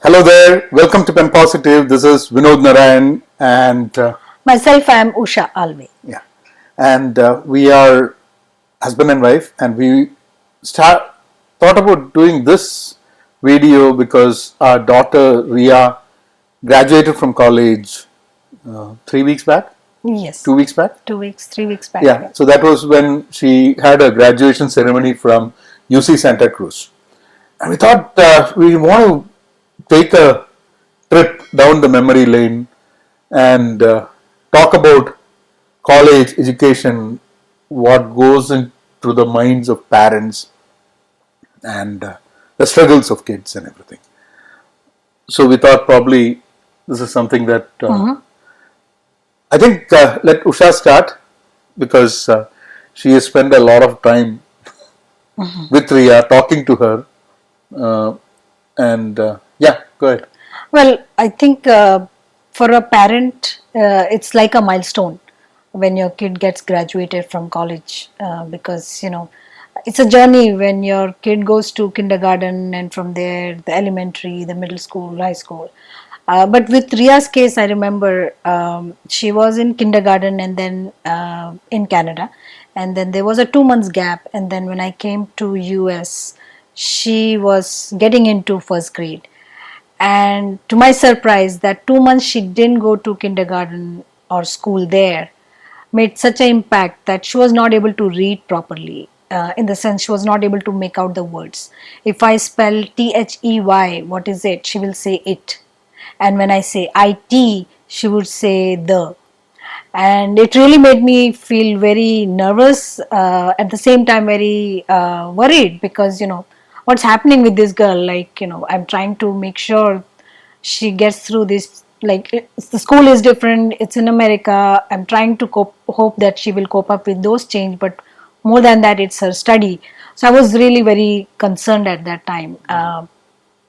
Hello there, welcome to Pen Positive. This is Vinod Narayan and Myself, I am Usha Alve. yeah, and we are husband and wife, and we thought about doing this video because our daughter Ria graduated from college 3 weeks back, Yes, 2 weeks back. 2 weeks, 3 weeks back. Yeah, so that was when she had a graduation ceremony from UC Santa Cruz, and we thought we want to take a trip down the memory lane and talk about college education, what goes into the minds of parents, and the struggles of kids and everything. So we thought probably this is something that I think let Usha start because she has spent a lot of time with Ria talking to her, and yeah, go ahead. Well, I think for a parent, it's like a milestone when your kid gets graduated from college because it's a journey when your kid goes to kindergarten and from there the elementary, the middle school, high school. But with Ria's case, I remember she was in kindergarten and then in Canada, and then there was a 2 months gap. And then when I came to US, she was getting into first grade. And to my surprise, that 2 months she didn't go to kindergarten or school there made such an impact that she was not able to read properly. In the sense, she was not able to make out the words. If I spell THEY, what is it? She will say it. And when I say IT, she would say the. And it really made me feel very nervous, at the same time very worried, because what's happening with this girl. Like, I'm trying to make sure she gets through this. Like, the school is different, it's in America. I'm trying to hope that she will cope up with those change, but more than that, it's her study. So I was really very concerned at that time.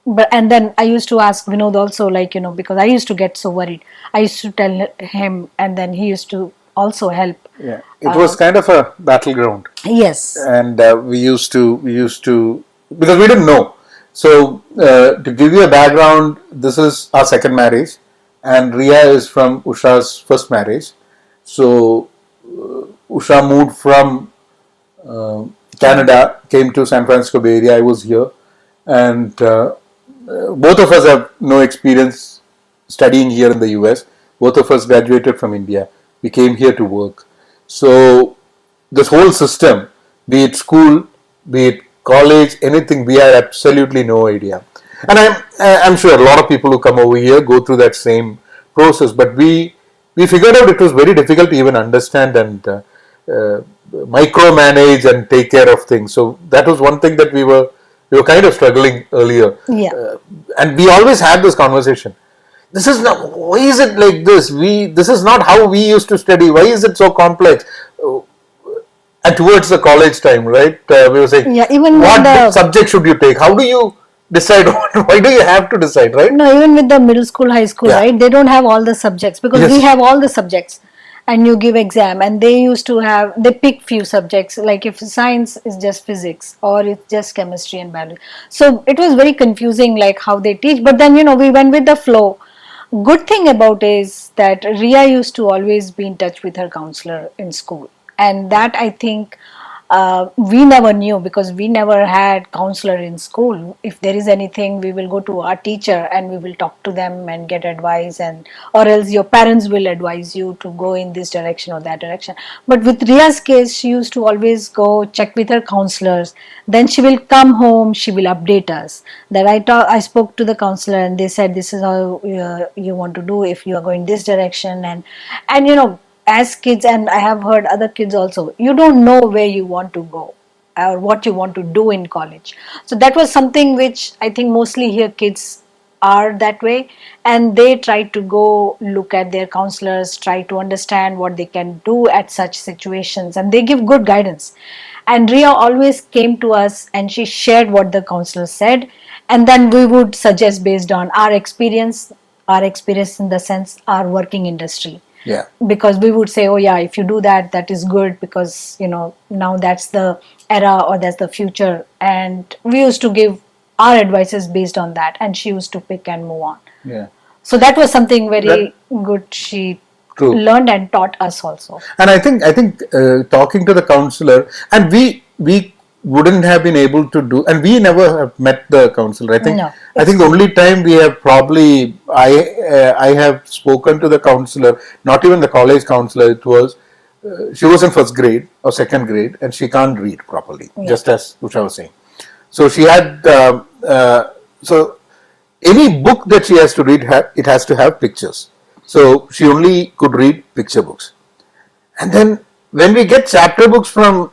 But and then I used to ask Vinod also, like, because I used to get so worried. I used to tell him, and then he used to also help. Yeah, it was kind of a battleground, Yes. and we used to because we didn't know. So to give you a background, this is our second marriage, and Ria is from Usha's first marriage. So Usha moved from Canada, came to San Francisco Bay Area. I was here, and both of us have no experience studying here in the US. Both of us graduated from India. We came here to work. So this whole system, be it school, be it college, anything, we had absolutely no idea. And I'm sure a lot of people who come over here go through that same process. But we figured out it was very difficult to even understand and micromanage and take care of things. So that was one thing that we were kind of struggling earlier. Yeah. And we always had this conversation. This is not, why is it like this? This is not how we used to study. Why is it so complex? And towards the college time, right? We were saying, Yeah, even what subject should you take? How do you decide? Why do you have to decide, right? No, even with the middle school, high school, Yeah. right? They don't have all the subjects, because Yes. we have all the subjects, and you give exam. And they used to have, they pick few subjects, like if science is just physics or it's just chemistry and biology. So it was very confusing, like how they teach. But then we went with the flow. Good thing about is that Ria used to always be in touch with her counselor in school, and that, I think, we never knew, because we never had counselor in school. If there is anything, we will go to our teacher and we will talk to them and get advice, and or else your parents will advise you to go in this direction or that direction. But with Ria's case, she used to always go check with her counselors. Then she will come home, she will update us that I spoke to the counselor and they said this is how you want to do if you are going this direction. And as kids, and I have heard other kids also, you don't know where you want to go or what you want to do in college. So that was something which I think mostly here kids are that way, and they try to go look at their counselors, try to understand what they can do at such situations, and they give good guidance. And Ria always came to us and she shared what the counselor said, and then we would suggest based on our experience in the sense our working industry. Yeah. Because we would say, oh yeah, if you do that, that is good, because now that's the era or that's the future. And we used to give our advices based on that, and she used to pick and move on. Yeah. So that was something very That- good she True. learned and taught us also. And I think talking to the counselor, and we wouldn't have been able to do, and we never have met the counselor. No, I think the only time we have probably I have spoken to the counselor, not even the college counselor. It was she was in first grade or second grade, and she can't read properly, Yeah. just as Usha was saying. So she had so any book that she has to read, it has to have pictures. So she only could read picture books. And then when we get chapter books from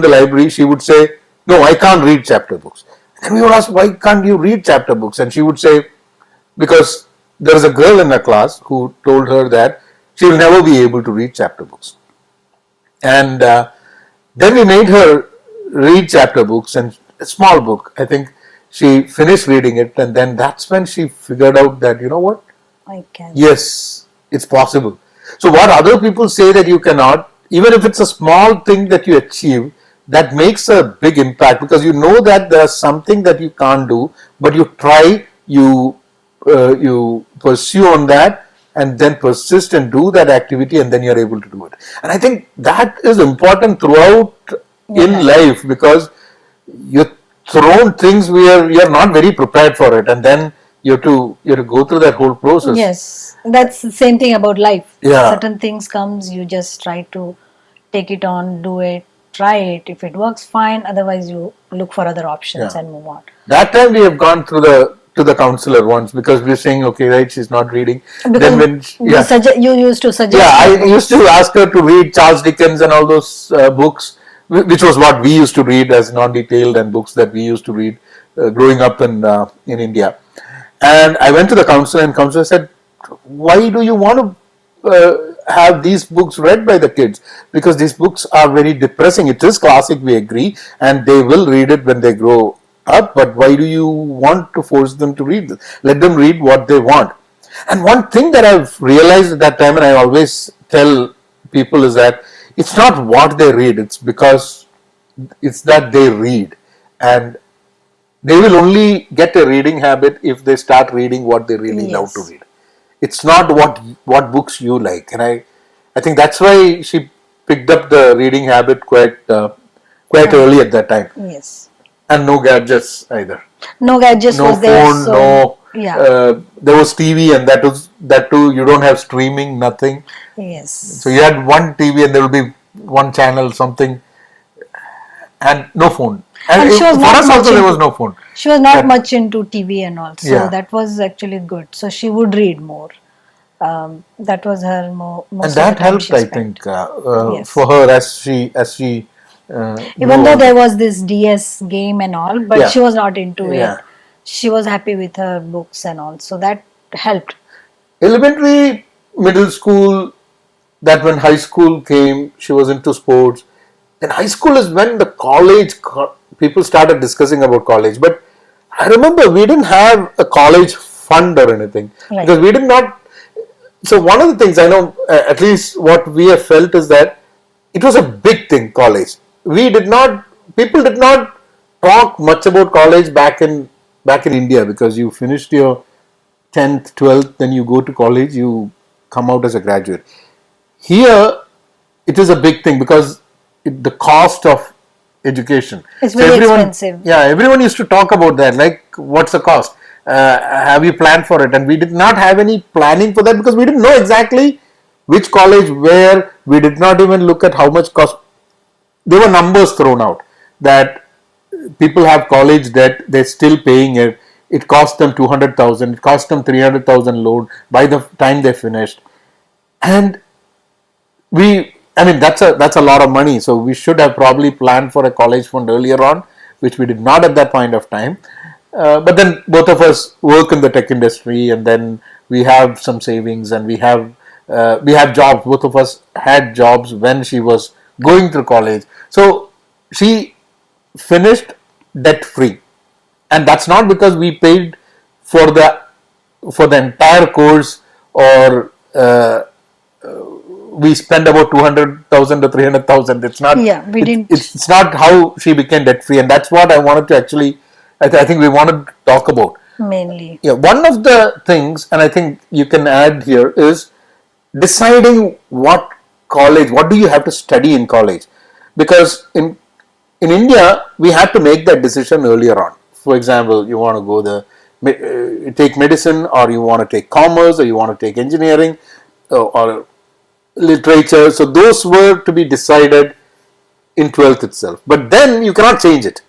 the library, she would say, "No, I can't read chapter books." And we would ask, "Why can't you read chapter books?" And she would say, "Because there is a girl in her class who told her that she will never be able to read chapter books." And then we made her read chapter books, and a small book. I think she finished reading it, and then that's when she figured out that, you know what? I can. Yes, it's possible. So what other people say that you cannot, even if it's a small thing that you achieve, that makes a big impact, because you know that there's something that you can't do, but you try, you pursue on that, and then persist and do that activity, and then you're able to do it. And I think that is important throughout in life, because you're thrown things where you're not very prepared for it, and then you have to go through that whole process. Yes, that's the same thing about life. Yeah. Certain things comes, you just try to take it on, do it, try it. If it works, fine. Otherwise, you look for other options Yeah. and move on. That time we have gone through to the counselor once, because we're saying, okay, right, she's not reading. Because Then when you used to suggest. yeah, I used to ask her to read Charles Dickens and all those books, which was what we used to read as non-detailed, and books that we used to read growing up in India. And I went to the counselor, and counselor said, "Why do you want to have these books read by the kids? Because these books are very depressing. It is classic, we agree, and they will read it when they grow up. But why do you want to force them to read this? Let them read what they want." And one thing that I've realized at that time, and I always tell people, is that it's not what they read; it's that they read, and they will only get a reading habit if they start reading what they really love to Yes. read. It's not what books you like, and I think that's why she picked up the reading habit quite early at that time, Yes. and no gadgets either. No gadgets No was there. phone, So, no. yeah. There was TV, and that too. You don't have streaming, nothing. Yes. So you had one TV, and there will be one channel, something, and no phone. And she was for not us much also, there into- was no phone. She was not Yeah. much into TV and all, so Yeah. that was actually good. So she would read more. That was her most And of the that time helped, she I spent. think, Yes. for her as she Even grew though older. there was this DS game and all, but Yeah. she was not into Yeah. it. She was happy with her books and all, so that helped. Elementary, middle school, that when high school came, she was into sports. Then high school is when the people started discussing about college. But I remember we didn't have a college fund or anything, Right. because we did not. So one of the things I know, at least what we have felt, is that it was a big thing, college. People did not talk much about college back in India, because you finished your 10th, 12th, then you go to college, you come out as a graduate. Here, it is a big thing, because the cost of education. It's very expensive. Yeah, everyone used to talk about that, like, what's the cost? Have you planned for it? And we did not have any planning for that, because we didn't know exactly which college, where. We did not even look at how much cost. There were numbers thrown out that people have college debt, they're still paying it. It cost them 200,000, it cost them 300,000 loan by the time they finished. And that's a lot of money. So we should have probably planned for a college fund earlier on, which we did not at that point of time. But then both of us work in the tech industry, and then we have some savings, and we have jobs. Both of us had jobs when she was going through college. So she finished debt free, and that's not because we paid for the entire course, or we spend about 200,000 to 300,000. It's not. Yeah, we didn't. It's not how she became debt free, and that's what I wanted to actually I think we wanted to talk about. mainly. Yeah, one of the things, and I think you can add here, is deciding what college, what do you have to study in college, because in India we had to make that decision earlier on. For example, you want to go take medicine, or you want to take commerce, or you want to take engineering, or literature. So those were to be decided in 12th itself. But then you cannot change it.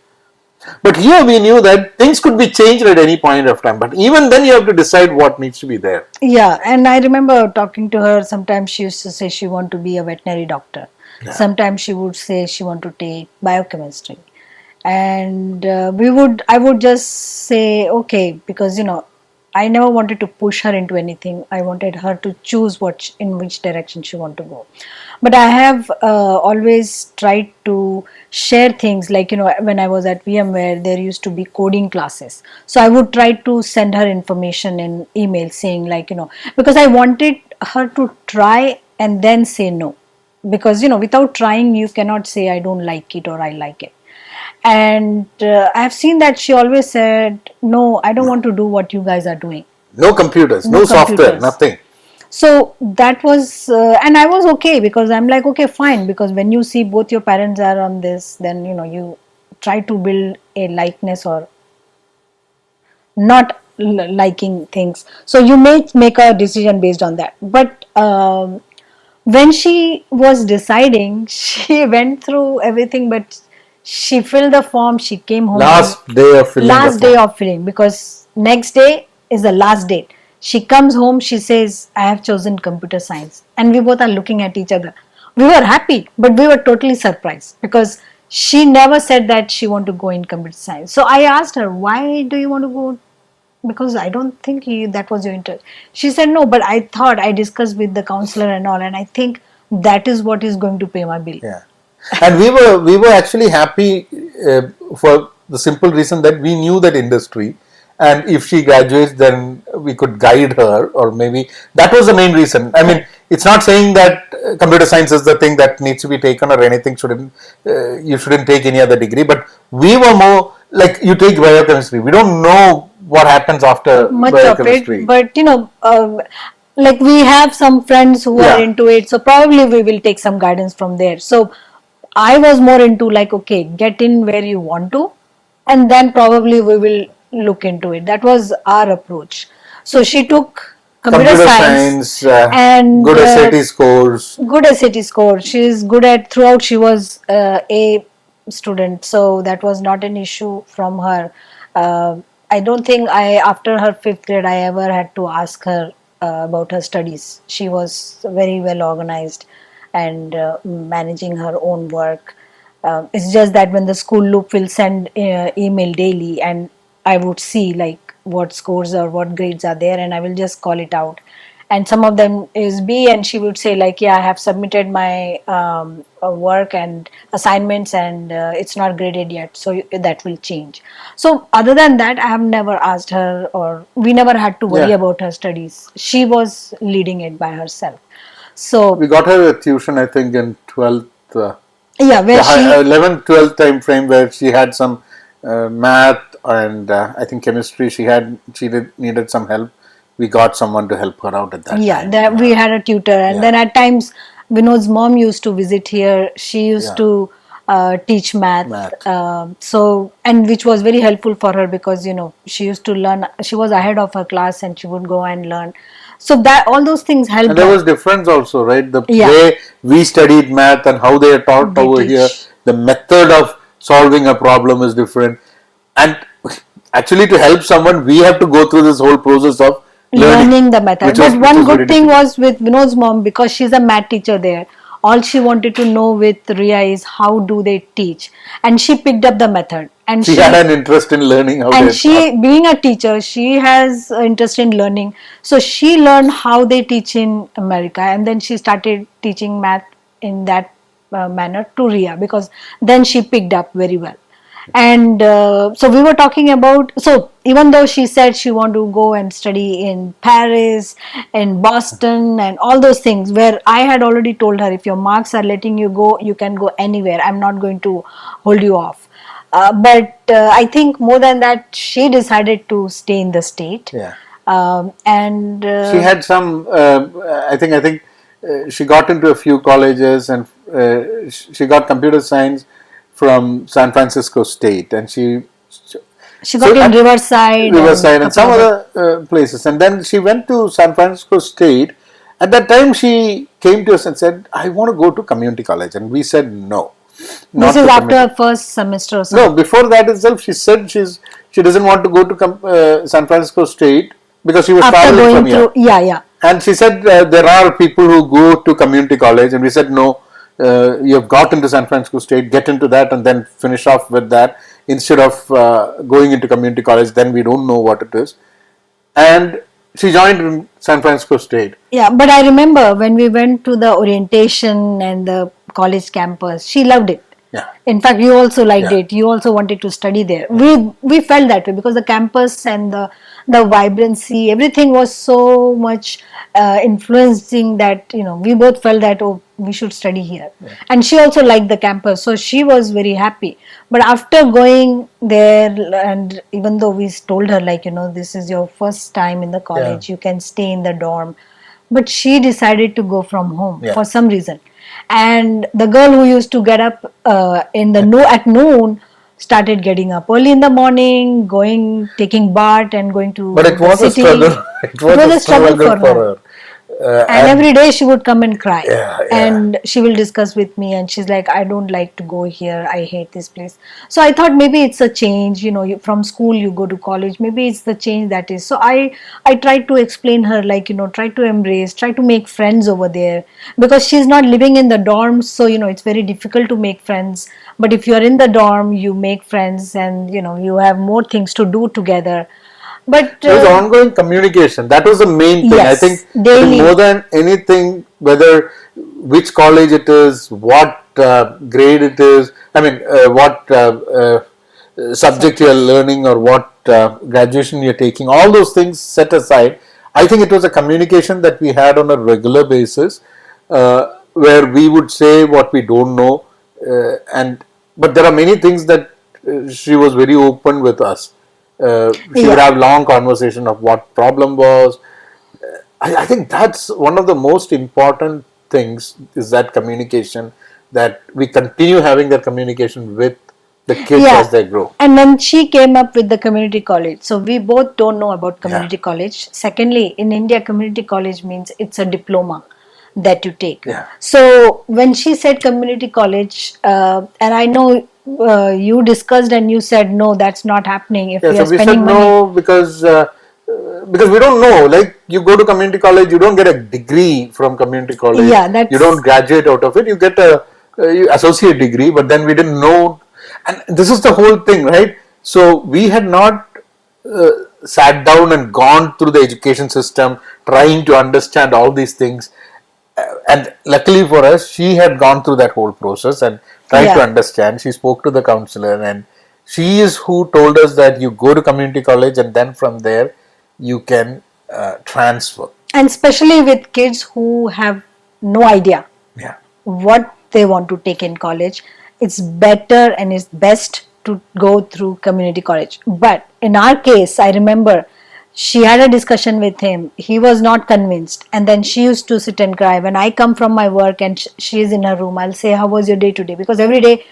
But here we knew that things could be changed at any point of time. But even then you have to decide what needs to be there. Yeah, and I remember talking to her. Sometimes she used to say she want to be a veterinary doctor. Yeah. Sometimes she would say she want to take biochemistry, and I would just say okay, because I never wanted to push her into anything. I wanted her to choose in which direction she want to go. But I have always tried to share things, like when I was at VMware, there used to be coding classes. So I would try to send her information in email saying, like, because I wanted her to try and then say no, because without trying you cannot say I don't like it or I like it. And I have seen that she always said, no, I don't want to do what you guys are doing. No computers, No no software, computers. nothing. So that was, and I was okay, because I'm like, okay, fine, because when you see both your parents are on this, then you try to build a likeness or not liking things. So you may make a decision based on that. But when she was deciding, she went through everything, but she filled the form. She came home Last day of filling last the day form. of filling, because next day is the last date. She comes home, she says, I have chosen computer science, and we both are looking at each other. We were happy, but we were totally surprised, because she never said that she want to go in computer science. So I asked her, why do you want to go, because I don't think that was your interest. She said, no, but I thought, I discussed with the counselor and all, and I think that is what is going to pay my bill. Yeah, and we were actually happy for the simple reason that we knew that industry, and if she graduates, then we could guide her, or maybe that was the main reason. I mean, it's not saying that computer science is the thing that needs to be taken, or anything shouldn't. You shouldn't take any other degree, but we were more like, you take biochemistry. We don't know what happens after Much of biochemistry. it, but like we have some friends who are Yeah. into it, so probably we will take some guidance from there. So I was more into, like, okay, get in where you want to, and then probably we will look into it. That was our approach. So she took computer Computer science, science, and good SAT scores. good SAT score. She's good at, throughout she was a student, so that was not an issue from her. I don't think I after her fifth grade I ever had to ask her about her studies. She was very well organized and managing her own work. It's just that when the school loop will send email daily, and I would see like what scores or what grades are there, and I will just call it out. And some of them is B, and she would say like, yeah, I have submitted my work and assignments, and it's not graded yet, so that will change. So other than that, I have never asked her, or we never had to worry Yeah. about her studies. She was leading it by herself. So We got her a tuition, I think, in 12th, yeah, where she 11th, 12th time frame, where she had some math and I think chemistry. She needed some help. We got someone to help her out at that yeah, time. there we had a tutor, and Yeah. then at times Vinod's mom used to visit here. She used Yeah. to teach math. Math. So, and which was very helpful for her, because she used to learn. She was ahead of her class, and she would go and learn. So that all those things helped And there her. was difference also, right? The Yeah. way we studied math and how they are taught They over here, teach. the method of solving a problem is different. And actually, to help someone, we have to go through this whole process of Learning the method. But which one was good very thing difficult. was with Vinod's mom, because she's a math teacher there. All she wanted to know with Ria is how do they teach, and she picked up the method. And She had an interest in learning how and they she, taught. being a teacher, she has interest in learning. So she learned how they teach in America, and then she started teaching math in that manner to Ria, because then she picked up very well. And so we were talking about, so even though she said she want to go and study in Paris, in Boston, and all those things, where I had already told her, if your marks are letting you go, you can go anywhere, I'm not going to hold you off. But I think more than that, she decided to stay in the state. Yeah. And She had some. I think she got into a few colleges, and she got computer science from San Francisco State, and she so got in at Riverside and Riverside and couple some other. other places, and then she went to San Francisco State. At that time, she came to us and said, "I want to go to community college," and we said no, This not is to after community. her first semester or No, something. before that itself, she said she doesn't want to go to San Francisco State because she was After traveling from going here. through, yeah, yeah. And she said there are people who go to community college, and we said no. You have got into San Francisco State, get into that, and then finish off with that instead of going into community college. Then we don't know what it is. And she joined in San Francisco State. Yeah, but I remember when we went to the orientation and the college campus, she loved it. Yeah. In fact, you also liked Yeah. it. You also wanted to study there. We felt that way because the campus and the vibrancy, everything was so much influencing that we both felt that we should study here. And she also liked the campus, so she was very happy. But after going there, and even though we told her like this is your first time in the college, you can stay in the dorm, but she decided to go from home Yeah. for some reason. And the girl who used to get up in the at noon started getting up early in the morning, going taking bath and going to But it the was a city. struggle. It was a struggle for her. And every day she would come and cry. Yeah, yeah. And she will discuss with me, and she's like, I don't like to go here, I hate this place. So I thought maybe it's a change, from school you go to college, maybe it's the change that is. So I tried to explain her, like, try to embrace, try to make friends over there, because she's not living in the dorms, so it's very difficult to make friends. But if you're in the dorm, you make friends, and you have more things to do together. But There was ongoing communication. That was the main thing. Yes, I think daily. more than anything, whether which college it is, what grade it is, I mean, what subject you are learning, or what graduation you're taking, all those things set aside, I think it was a communication that we had on a regular basis, where we would say what we don't know, but there are many things that she was very open with us. She would Yeah. have long conversation of what problem was. I think that's one of the most important things, is that communication, that we continue having that communication with the kids as they grow. And then she came up with the community college. So we both don't know about community college. Secondly, in India, community college means it's a diploma that you take. Yeah. So when she said community college, and I know you discussed and you said no, that's not happening if we So are we said spending money. no, because we don't know. Like, you go to community college, you don't get a degree from community college. Yeah, that's- You don't graduate out of it. You get a associate degree, but then we didn't know. And this is the whole thing, right? So we had not sat down and gone through the education system trying to understand all these things. And luckily for us, she had gone through that whole process and tried to understand. She spoke to the counselor, and she is who told us that you go to community college, and then from there you can transfer. And especially with kids who have no idea Yeah. what they want to take in college, it's better and it's best to go through community college. But in our case, I remember she had a discussion with him. He was not convinced, and then she used to sit and cry. When I come from my work and she is in her room, I'll say, how was your day today? Because every day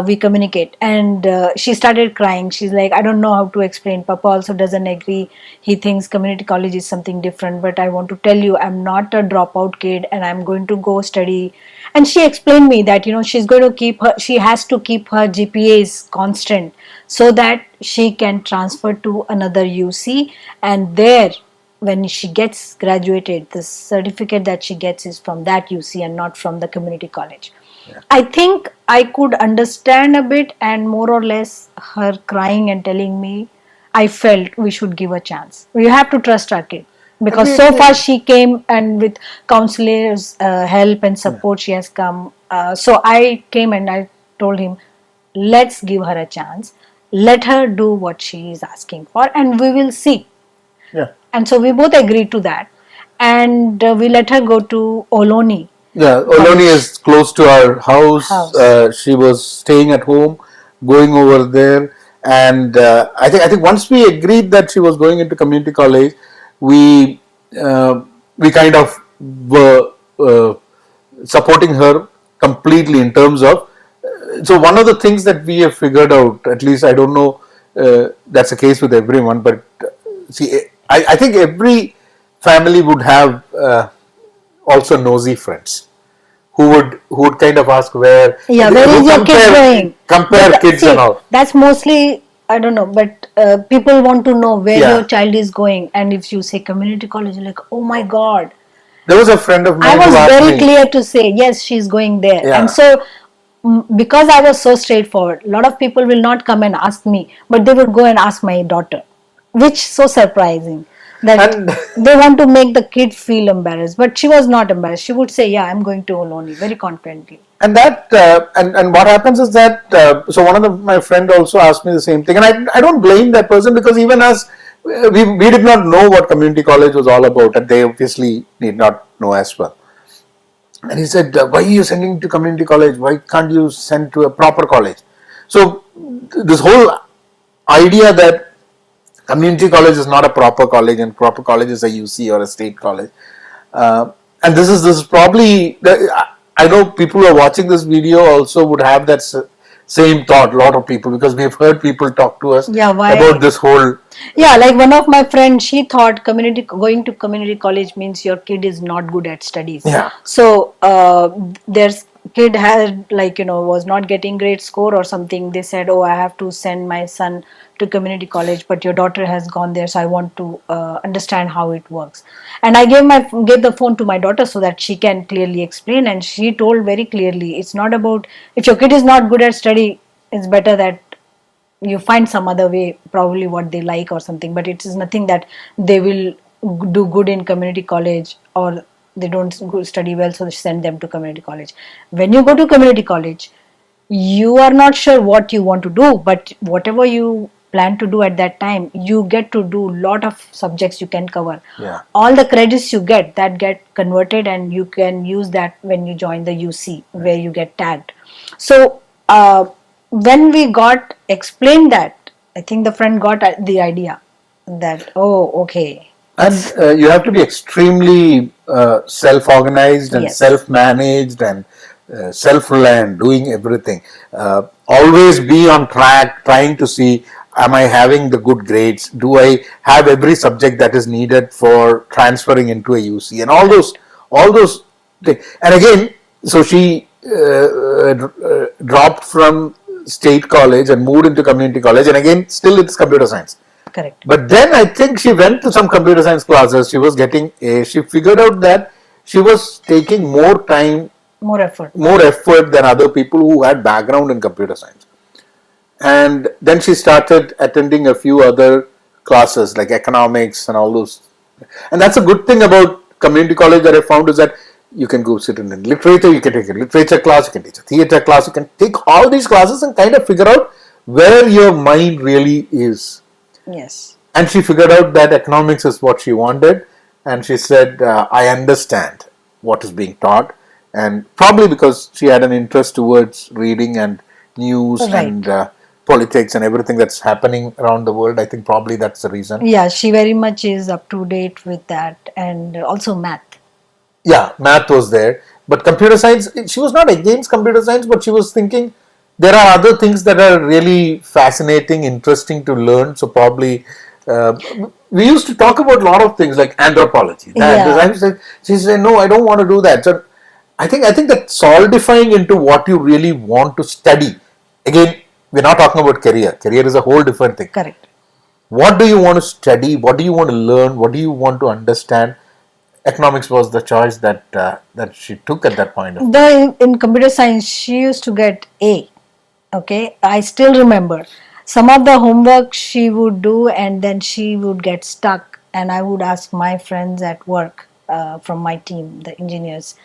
we communicate. And she started crying. She's like, I don't know how to explain. Papa also doesn't agree. He thinks community college is something different, but I want to tell you, I'm not a dropout kid, and I'm going to go study. And she explained me that she's going to she has to keep her GPAs constant, so that she can transfer to another UC, and there, when she gets graduated, the certificate that she gets is from that UC and not from the community college. I think I could understand a bit, and more or less her crying and telling me, I felt we should give a chance. We have to trust our kid, because so far she came, and with counselors' help and support, she has come. So I came and I told him, let's give her a chance. Let her do what she is asking for, and we will see. Yeah. And so we both agreed to that, and we let her go to Oloni. Yeah, Oloni is close to our house. House. She was staying at home going over there. And I think once we agreed that she was going into community college, we we kind of were supporting her completely in terms of. So one of the things that we have figured out, at least I don't know, that's the case with everyone, but see, I think every family would have also nosy friends who would kind of ask where, Yeah, where who is your kid going? compare But kids see, and all. that's mostly, I don't know, but people want to know where Yeah. your child is going. And if you say community college, you're like, oh my God. There was a friend of I mine who was asked very me. clear to say, yes, she's going there. Yeah. And so, because I was so straightforward, a lot of people will not come and ask me, but they would go and ask my daughter, which so surprising that And they want to make the kid feel embarrassed. But she was not embarrassed. She would say, yeah, I'm going to Oloni, very confidently. and that and what happens is that so one of my friend also asked me the same thing, and I don't blame that person, because even us, we did not know what community college was all about, and they obviously need not know as well. And he said, why are you sending to community college? Why can't you send to a proper college? So this whole idea that community college is not a proper college and proper college is a UC or a state college. And this is probably, I know people who are watching this video also would have that same thought, a lot of people, because we've heard people talk to us Yeah, why? about this whole. Yeah, like one of my friends, she thought going to community college means your kid is not good at studies. Yeah. So their kid had, like, was not getting great score or something. They said, oh, I have to send my son to community college, but your daughter has gone there, so I want to understand how it works. And I gave the phone to my daughter so that she can clearly explain, and she told very clearly, it's not about, if your kid is not good at study, it's better that you find some other way, probably what they like or something, but it is nothing that they will do good in community college or they don't study well, so send them to community college. When you go to community college, you are not sure what you want to do, but whatever you plan to do at that time, you get to do a lot of subjects you can cover. Yeah. All the credits you get, that get converted, and you can use that when you join the UC, where you get tagged. So when we got explained that, I think the friend got the idea that, oh, okay. And you have to be extremely self-organized and Yes. self-managed and self-reliant, doing everything. Always be on track, trying to see, am I having the good grades? Do I have every subject that is needed for transferring into a UC? And all those things. And again, so she dropped from state college and moved into community college, and again, still it's computer science. Correct. But then I think she went to some computer science classes. She was getting A. She figured out that she was taking more time, More effort. more effort than other people who had background in computer science. And then she started attending a few other classes like economics and all those. And that's a good thing about community college that I found, is that you can go sit in literature, you can take a literature class, you can teach a theatre class, you can take all these classes and kind of figure out where your mind really is. Yes. And she figured out that economics is what she wanted, and she said, I understand what is being taught. And probably because she had an interest towards reading and news Right. and politics and everything that's happening around the world, I think probably that's the reason. Yeah, she very much is up to date with that, and also math. Yeah, math was there. But computer science, she was not against computer science, but she was thinking there are other things that are really fascinating, interesting to learn. So probably we used to talk about a lot of things like anthropology. Yeah. She said, no, I don't want to do that. So I think that solidifying into what you really want to study. Again, we're not talking about career. Career is a whole different thing. Correct. What do you want to study? What do you want to learn? What do you want to understand? Economics was the choice that she took at that point. In computer science, she used to get A. Okay, I still remember some of the homework she would do, and then she would get stuck, and I would ask my friends at work from my team, the engineers,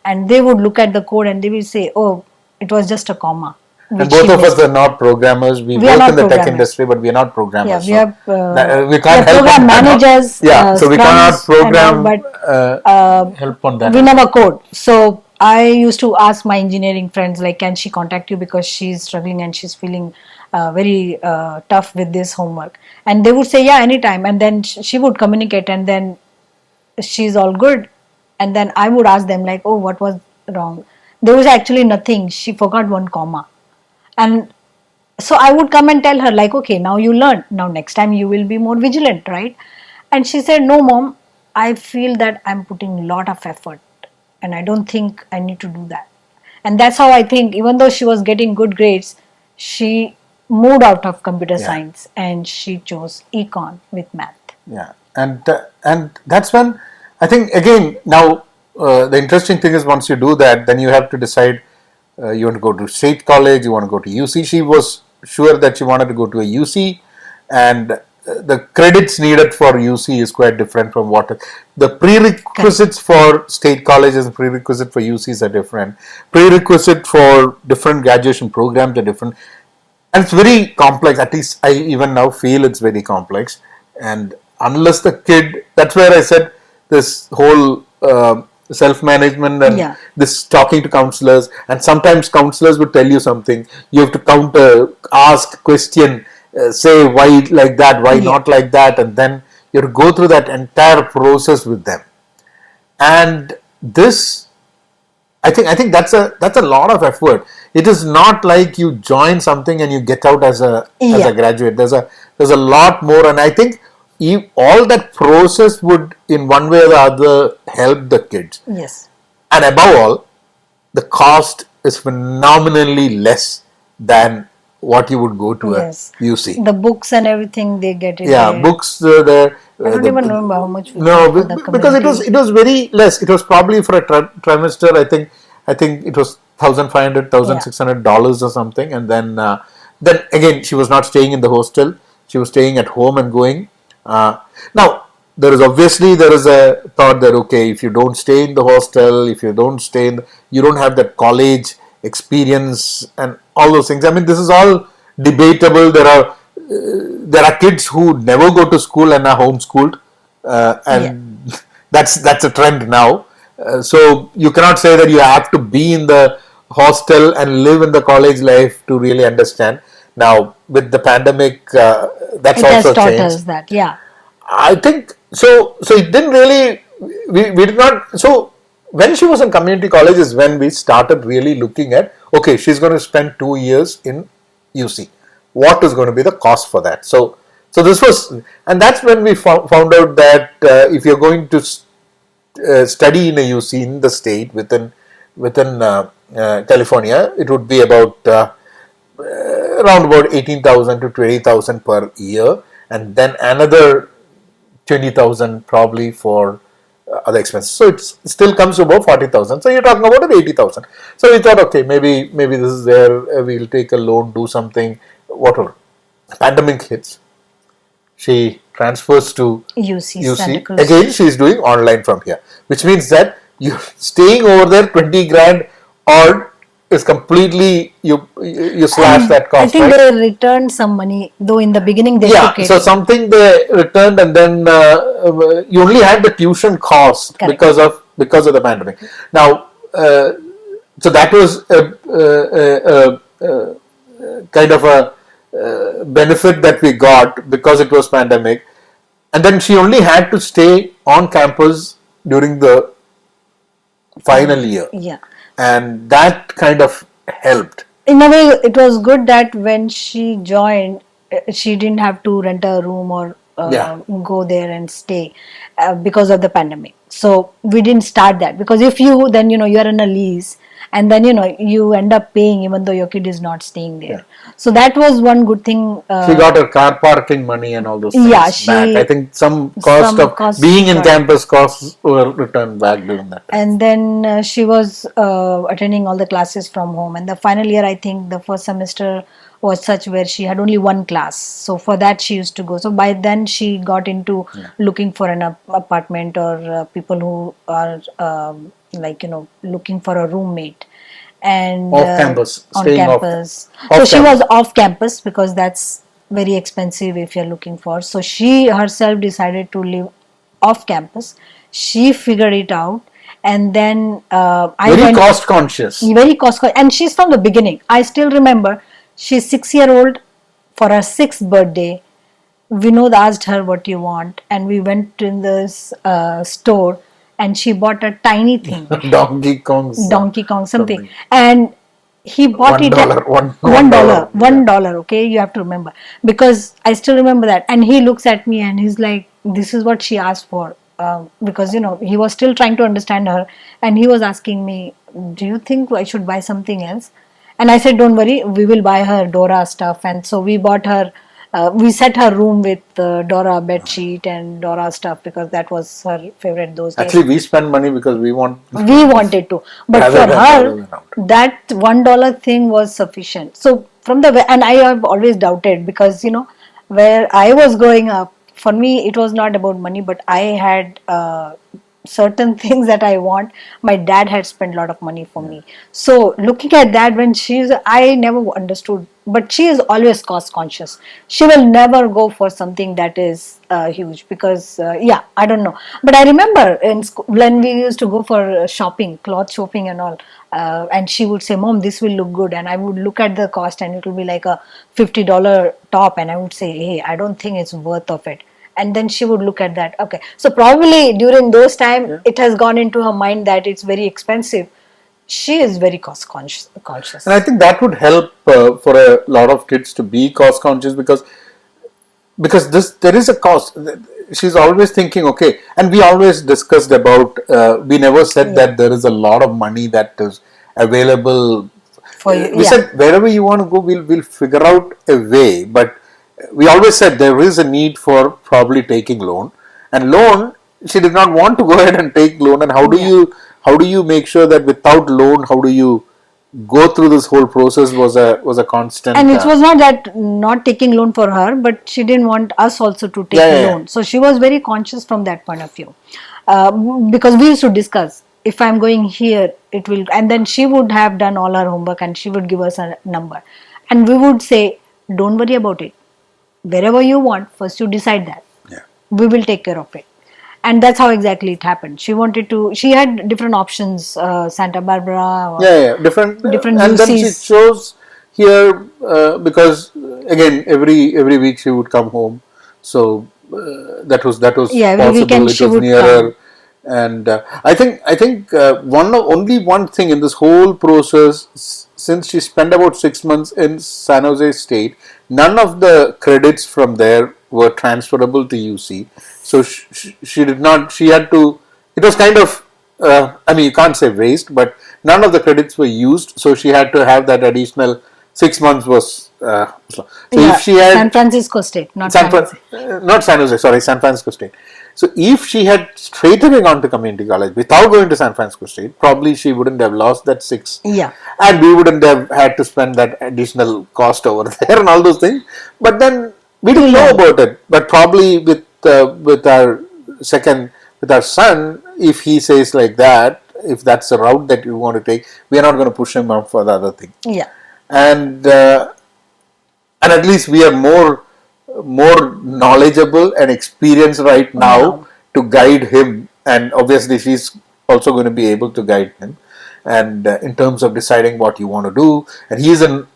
and they would look at the code and they will say, "Oh, it was just a comma." And both of us are not programmers. We work in the tech industry, but we are not programmers. Yeah, we can't help program managers. Yeah, so we cannot program, but help on that. we never code. So I used to ask my engineering friends, like, can she contact you because she's struggling and she's feeling very tough with this homework? And they would say, yeah, anytime. And then she would communicate, and then she's all good. And then I would ask them, like, oh, what was wrong? There was actually nothing. She forgot one comma. And so I would come and tell her, like, okay, now you learned. Now next time you will be more vigilant, right? And she said, no, mom, I feel that I'm putting a lot of effort and I don't think I need to do that. And that's how I think, even though she was getting good grades, she moved out of computer Yeah. science and she chose econ with math. Yeah, and that's when I think again now the interesting thing is once you do that, then you have to decide you want to go to state college, you want to go to UC. She was sure that she wanted to go to a UC, and the credits needed for UC is quite different from what the prerequisites for state colleges and prerequisite for UCs are different. Prerequisite for different graduation programs are different, and it's very complex. At least I even now feel it's very complex. And unless the kid, that's where I said this whole self-management and Yeah. this talking to counselors. And sometimes counselors would tell you something. You have to counter, ask, question, say why like that, why Yeah. not like that, and then you have to go through that entire process with them. And this I think that's a lot of effort. It is not like you join something and you get out as a Yeah. graduate. There's a lot more, and I think all that process would in one way or the other help the kids. Yes. And above all, the cost is phenomenally less than what you would go to a Yes. UC. The books and everything, they get it Yeah, there. books there. I don't even remember how much we No, paid for the because it was community. it was very less. It was probably for a trimester. I think it was Yeah. $1,600 or something. And then again, she was not staying in the hostel. She was staying at home and going. Now there is a thought that okay, if you don't stay in the hostel, if you don't stay in, you don't have that college experience and all those things. I mean, this is all debatable. There are kids who never go to school and are homeschooled, Yeah. and that's a trend now. So you cannot say that you have to be in the hostel and live in the college life to really understand. Now with the pandemic, that's It has also taught changed. us that. Yeah. I think so. So it didn't really. We did not. So when she was in community college is when we started really looking at okay, she's going to spend 2 years in UC. What is going to be the cost for that? So this was, and that's when we found out that if you're going to study in a UC in the state within California, it would be about around about 18,000 to 20,000 per year, and then another 20,000 probably for other expenses. So it still comes to about 40,000. So you're talking about 80,000. So we thought, okay, maybe this is where we'll take a loan, do something, whatever. Pandemic hits. She transfers to UC Santa UC. Cruz. Again, she's doing online from here, which means that you're staying over there 20 grand or is completely you slash And that I cost, think right? they returned some money, though in the beginning they Yeah, took it. so something they returned, and then you only had the tuition cost Correct. because of the pandemic. Now, so that was a kind of a benefit that we got because it was pandemic, and then she only had to stay on campus during the final year, Yeah. and that kind of helped. In a way, it was good that when she joined, she didn't have to rent a room or Yeah. go there and stay because of the pandemic. So we didn't start that, because if you then you're in a lease, and then you end up paying even though your kid is not staying there. So that was one good thing. She got her car parking money and all those things Yeah, back. I think some cost of cost being she in got. campus costs were returned back during that time. And then she was attending all the classes from home, and the final year, I think the first semester was such where she had only one class, so for that she used to go. So by then she got into looking for an apartment, or people who are looking for a roommate, and Off campus, on staying campus. off So she campus. was off campus because that's very expensive if you're looking for. So she herself decided to live off campus. She figured it out, And then I Very went cost conscious. very and she's from the beginning. I still remember she's 6 year old. For her 6th birthday, Vinod asked her what you want, and we went in this store, and she bought a tiny thing, Donkey Kong. Donkey Kong something, and he bought it at $1. $1, Yeah. $1. Okay, you have to remember, because I still remember that. And he looks at me and he's like, "This is what she asked for," because he was still trying to understand her, and he was asking me, "Do you think I should buy something else?" And I said, "Don't worry, we will buy her Dora stuff." And so we bought her. We set her room with Dora bed sheet and Dora stuff, because that was her favorite those days. Actually, we spend money because we want. We wanted to, but Rather for than the other her way around. that $1 thing was sufficient. So from the and I have always doubted, because where I was growing up, for me it was not about money, but I had certain things that I want. My dad had spent a lot of money for me. So looking at that, when I never understood, but she is always cost conscious. She will never go for something that is huge, because I don't know. But I remember in school, when we used to go for shopping, cloth shopping and all, and she would say, "Mom, this will look good," and I would look at the cost, and it will be like a $50 top, and I would say, "Hey, I don't think it's worth of it." And then she would look at that. Okay, so probably during those time, it has gone into her mind that it's very expensive. She is very cost conscious. And I think that would help for a lot of kids to be cost conscious, because there is a cost. She's always thinking, okay, and we always discussed about. We never said that there is a lot of money that is available. For you, We said wherever you want to go, we'll figure out a way. But we always said there is a need for probably taking loan, and loan. She did not want to go ahead and take loan. And how do you make sure that without loan, how do you go through this whole process was a constant. And it was not that not taking loan for her, but she didn't want us also to take loan. So she was very conscious from that point of view, because we used to discuss, if I'm going here, it will, and then she would have done all her homework and she would give us a number, and we would say, "Don't worry about it. Wherever you want, first you decide that. Yeah. We will take care of it." And that's how exactly it happened. She had different options, Santa Barbara. Different. Different and then she UCs. chose here because again every week she would come home, so that was every possible. weekend It she was would nearer. come. And I think only one thing in this whole process, since she spent about 6 months in San Jose State, none of the credits from there were transferable to UC. So she did not. She had to. It was kind of. I mean, you can't say waste, but none of the credits were used. So she had to have that additional 6 months was. So if she had San Francisco State, not San Jose. Not San Jose, sorry, San Francisco State. So if she had straight away gone to community college without going to San Francisco State, probably she wouldn't have lost that 6. Yeah. And we wouldn't have had to spend that additional cost over there and all those things. But then we didn't know about it. But probably with our son, if he says like that, if that's the route that you want to take, we are not going to push him up for the other thing. Yeah. And at least we are more knowledgeable and experienced right now to guide him, and obviously she's also going to be able to guide him, and in terms of deciding what you want to do. And he's going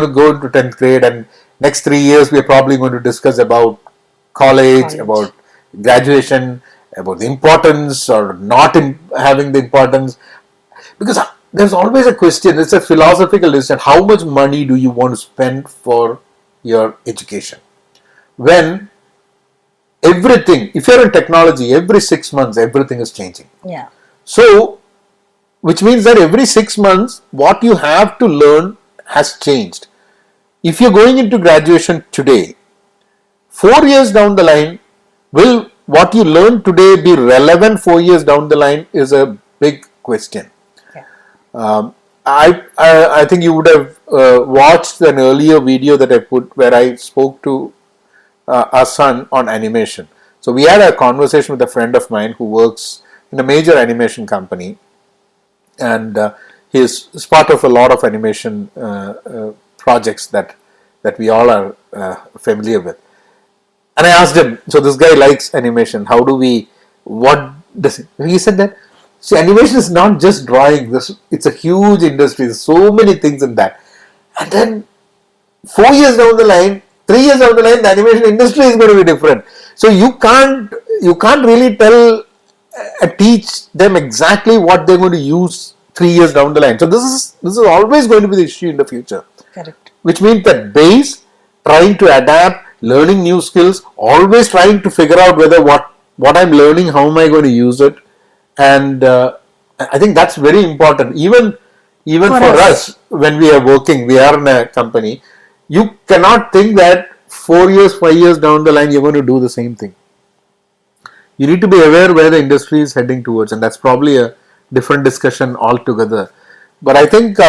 to go into 10th grade, and next 3 years we are probably going to discuss about college. About graduation, about the importance or not having the importance, because there's always a question. It's a philosophical decision. How much money do you want to spend for your education? When everything, if you're in technology, every 6 months, everything is changing. Yeah. So, which means that every 6 months, what you have to learn has changed. If you're going into graduation today, 4 years down the line, will what you learn today be relevant 4 years down the line is a big question. I think you would have watched an earlier video that I put where I spoke to our son on animation. So we had a conversation with a friend of mine who works in a major animation company, and he is part of a lot of animation projects that we all are familiar with. And I asked him, so this guy likes animation. How do we? What does he said that See, animation is not just drawing. It's a huge industry. There's so many things in that. And then 4 years down the line, 3 years down the line, the animation industry is going to be different. So you can't really teach them exactly what they're going to use 3 years down the line. So this is always going to be the issue in the future. Correct. Which means that base, trying to adapt, learning new skills, always trying to figure out whether what I'm learning, how am I going to use it, and I think that's very important. Even for us, when we are working, we are in a company. You cannot think that 4 years, 5 years down the line you're going to do the same thing. You need to be aware where the industry is heading towards, and that's probably a different discussion altogether. But I think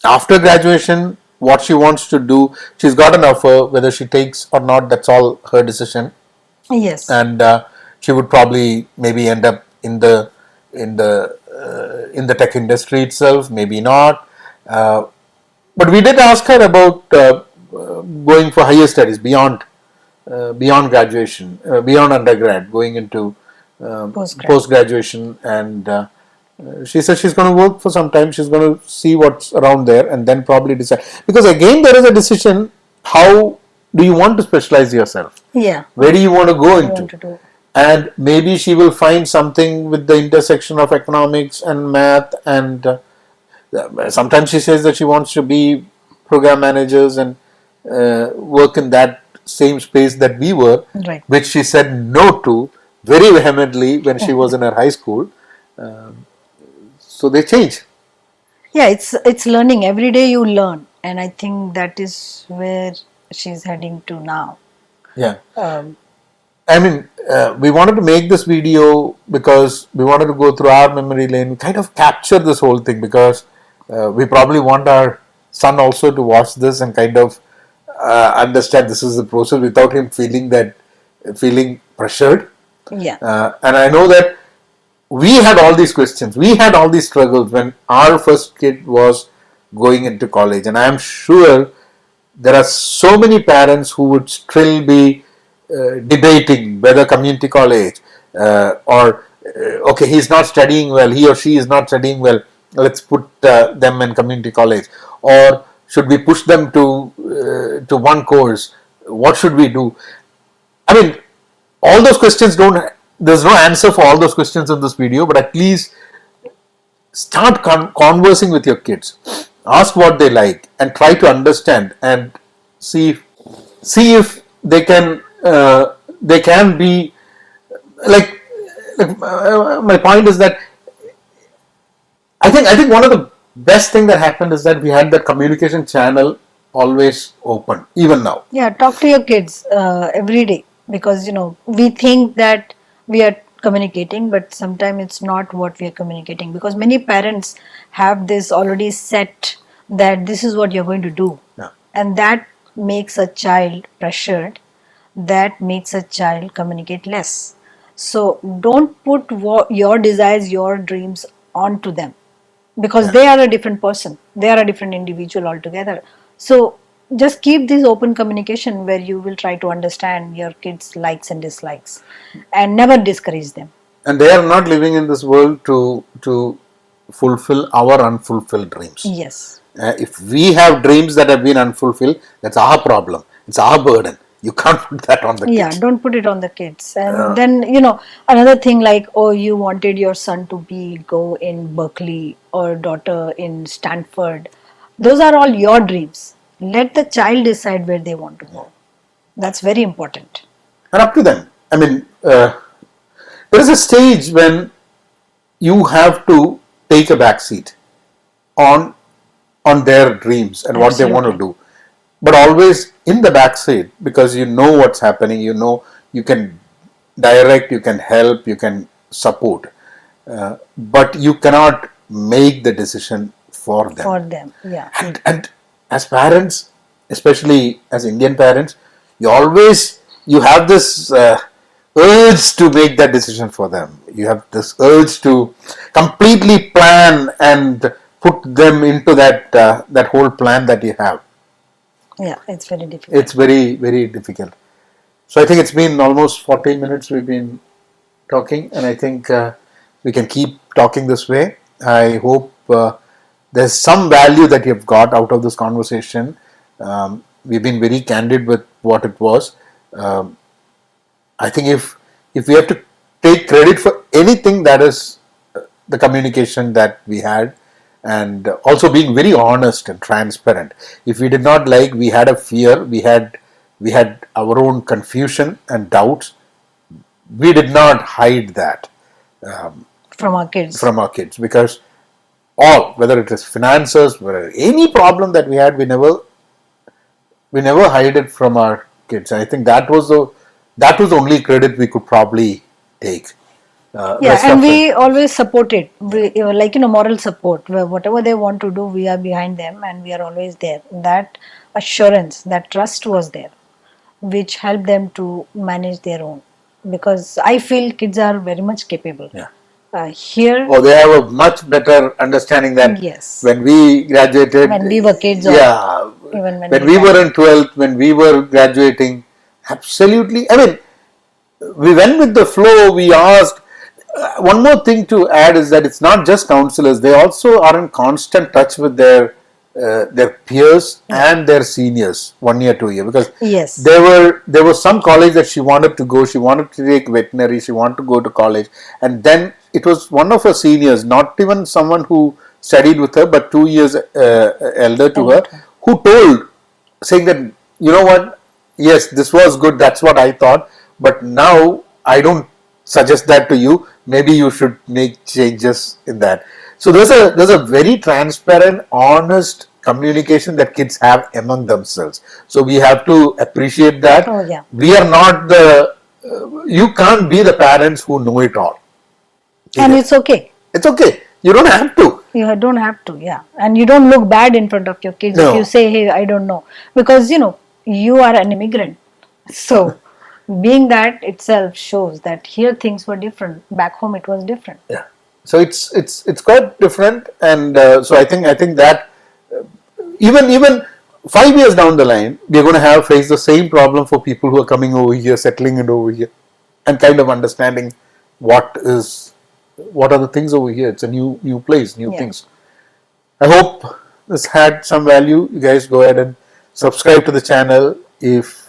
after graduation, what she wants to do, she's got an offer. Whether she takes or not, that's all her decision. Yes. And she would probably maybe end up in the tech industry itself, maybe not. But we did ask her about going for higher studies beyond graduation, beyond undergrad, going into post graduation, and she said she's going to work for some time. She's going to see what's around there, and then probably decide. Because again, there is a decision: how do you want to specialize yourself? Yeah. Where do you want to go into? And maybe she will find something with the intersection of economics and math, and sometimes she says that she wants to be program managers and work in that same space that we were, Right. which she said no to very vehemently when she was in her high school. So they change. Yeah, it's learning. Every day you learn, and I think that is where she's heading to now. Yeah. I mean, we wanted to make this video because we wanted to go through our memory lane, kind of capture this whole thing, because we probably want our son also to watch this and kind of understand this is the process without him feeling pressured. Yeah. And I know that we had all these questions, we had all these struggles when our first kid was going into college, and I am sure there are so many parents who would still be debating whether community college or okay, he's not studying well, he or she is not studying well, let's put them in community college, or should we push them to one course, what should we do? I mean, all those questions there's no answer for all those questions in this video, but at least start conversing with your kids, ask what they like and try to understand and see if they can be like my point is that I think one of the best thing that happened is that we had that communication channel always open, even now. Yeah, talk to your kids every day, because we think that we are communicating, but sometimes it's not what we are communicating, because many parents have this already set that this is what you're going to do. Yeah. And that makes a child pressured, that makes a child communicate less. So don't put your desires, your dreams onto them, because they are a different person, they are a different individual altogether. So just keep this open communication where you will try to understand your kids' likes and dislikes and never discourage them. And they are not living in this world to fulfill our unfulfilled dreams. Yes. If we have dreams that have been unfulfilled, that's our problem, it's our burden. You can't put that on the kids. Yeah, don't put it on the kids. And then, another thing like, oh, you wanted your son to go in Berkeley or daughter in Stanford. Those are all your dreams. Let the child decide where they want to go. That's very important. And up to them. I mean, there is a stage when you have to take a back seat on their dreams and what they want to do. But always in the back seat, because you know what's happening, you can direct, you can help, you can support. But you cannot make the decision for them. For them, yeah. And as parents, especially as Indian parents, you have this urge to make that decision for them. You have this urge to completely plan and put them into that whole plan that you have. Yeah, it's very difficult. It's very, very difficult. So I think it's been almost 40 minutes we've been talking, and I think we can keep talking this way. I hope there's some value that you've got out of this conversation. We've been very candid with what it was. Um, I think if we have to take credit for anything, that is the communication that we had, and also being very honest and transparent. If we did not like, we had a fear, we had our own confusion and doubts. We did not hide that from our kids. from our kids, because whether it is finances, whether any problem that we had, we never hide it from our kids. I think that was the only credit we could probably take. Yeah, Rest and of it, we always support it. Like, moral support. Where whatever they want to do, we are behind them and we are always there. That assurance, that trust was there, which helped them to manage their own. Because I feel kids are very much capable. yeah. Here, They have a much better understanding than yes, when we graduated. when we were kids, or Yeah, even when when we we were graduated. in 12th, when we were graduating, absolutely. I mean, we went with the flow. We asked. One more thing to add is that it's not just counselors; they also are in constant touch with their peers and their seniors, 1 year, 2 year. Because Yes. there was some college that she wanted to go. She wanted to take veterinary. She wanted to go to college, and then it was one of her seniors, not even someone who studied with her, but 2 years elder to her, who told, saying that, you know what, yes, this was good, that's what I thought, but now I don't suggest that to you. Maybe you should make changes in that. So there's a very transparent, honest communication that kids have among themselves. So we have to appreciate that. Oh, yeah. We are not you can't be the parents who know it all. And it's okay. It's okay. You don't have to. You don't have to, yeah. And you don't look bad in front of your kids No. if you say, hey, I don't know. Because, you are an immigrant. So, being that itself shows that here things were different. Back home it was different. Yeah. So it's quite different, and so I think that even 5 years down the line, we're going to have face the same problem for people who are coming over here, settling in over here, and kind of understanding what are the things over here. It's a new place, new things. I hope this had some value. You guys go ahead and subscribe to the channel if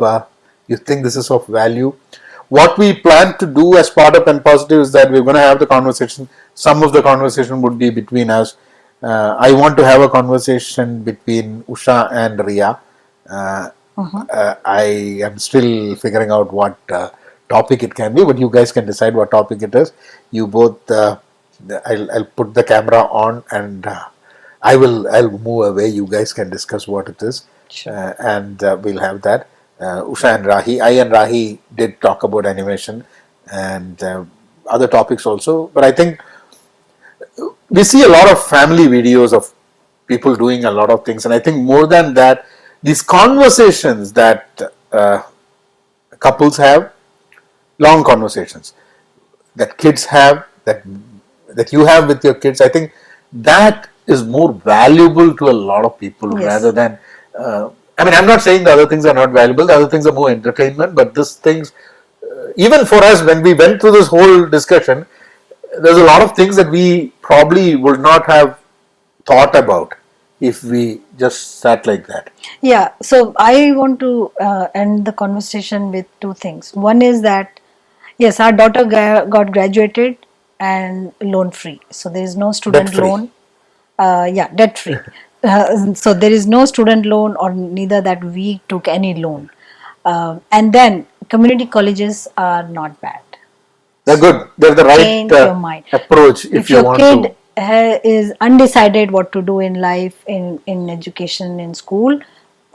you think this is of value. What we plan to do as part of Pen Positive is that we're going to have the conversation. Some of the conversation would be between us. I want to have a conversation between Usha and Riya. I am still figuring out what topic it can be, but you guys can decide what topic it is. You both, I'll put the camera on, and I'll move away. You guys can discuss what it is, and we'll have that. Usha and Rahi, I and Rahi did talk about animation and other topics also, but I think we see a lot of family videos of people doing a lot of things, and I think more than that, these conversations that couples have, long conversations that kids have, that you have with your kids, I think that is more valuable to a lot of people rather than. I mean, I'm not saying the other things are not valuable. The other things are more entertainment, but these things, even for us, when we went through this whole discussion, there's a lot of things that we probably would not have thought about if we just sat like that. Yeah, so I want to end the conversation with two things. One is that, yes, our daughter got graduated and loan free. So there is no student Debt-free. loan. Debt free. So there is no student loan, or neither that we took any loan. And then community colleges are not bad. They're good. They're the Change your mind. right approach if you your want kid to. is undecided what to do in life, in education, in school,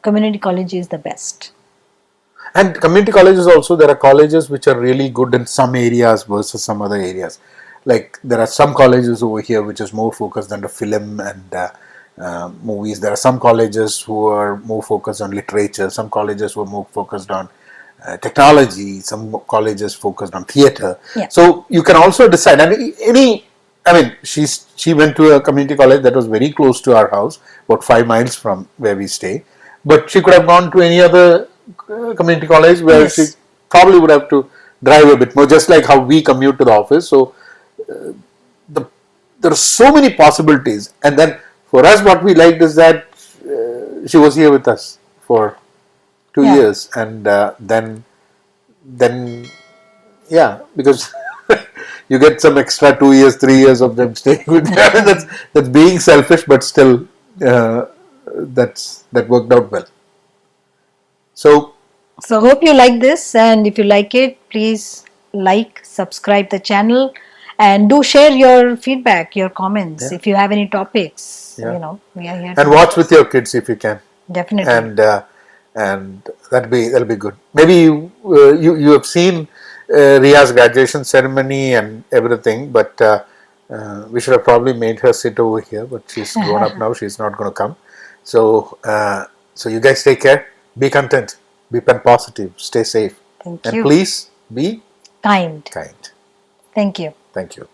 community college is the best. And community colleges also, there are colleges which are really good in some areas versus some other areas. Like there are some colleges over here which is more focused on the film and movies. There are some colleges who are more focused on literature. Some colleges who are more focused on technology. Some colleges focused on theatre. Yeah. So you can also decide. And she went to a community college that was very close to our house, about 5 miles from where we stay. But she could have gone to any other community college where she probably would have to drive a bit more, just like how we commute to the office. So there are so many possibilities. And then for us, what we liked is that she was here with us for 2 years, and then yeah, because you get some extra 2 years, 3 years of them staying with you. That's being selfish, but still, that worked out well. So So hope you like this, and if you like it, please like, subscribe the channel, and do share your feedback, your comments. Yeah. If you have any topics, Yeah. we are here. And watch with your kids if you can. Definitely. And that'll be good. Maybe you have seen Ria's graduation ceremony and everything, but we should have probably made her sit over here. But she's grown up now; she's not going to come. So so you guys take care. Be content. Be positive. Stay safe. Thank and you. please be Kind. kind. Thank you. Thank you.